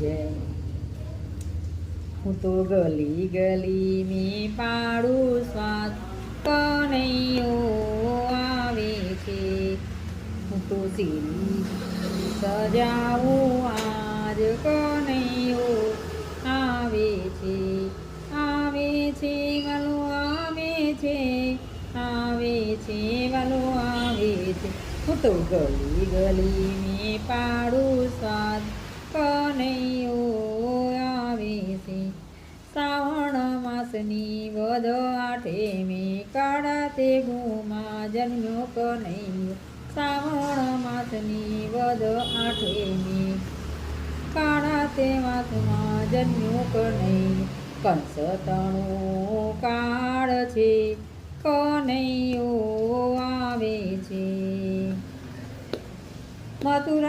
જય. હું તો ગલી ગલી મેં પાડું સ્વાદ કનૈયો આવે છે. હું તો સીરી સજાવું આજ કનૈયો આવે છે. આવે છે વાલો આવે છે, આવે છે વાલો આવે છે. હું તો ગલી ગલી મેં પાડું સ્વાદ કનૈયો આવે છે. શ્રાવણ માસની વદ આઠે મેં કાળા તે ગુમાં જન્મ્યો કનૈયો. શ્રાવણ માસની વદ આઠે મેં કાળા તે માસમાં જન્મ્યો કનૈયો. કંસ તણો કાળ છે, કનૈયો આવે છે. મથુરા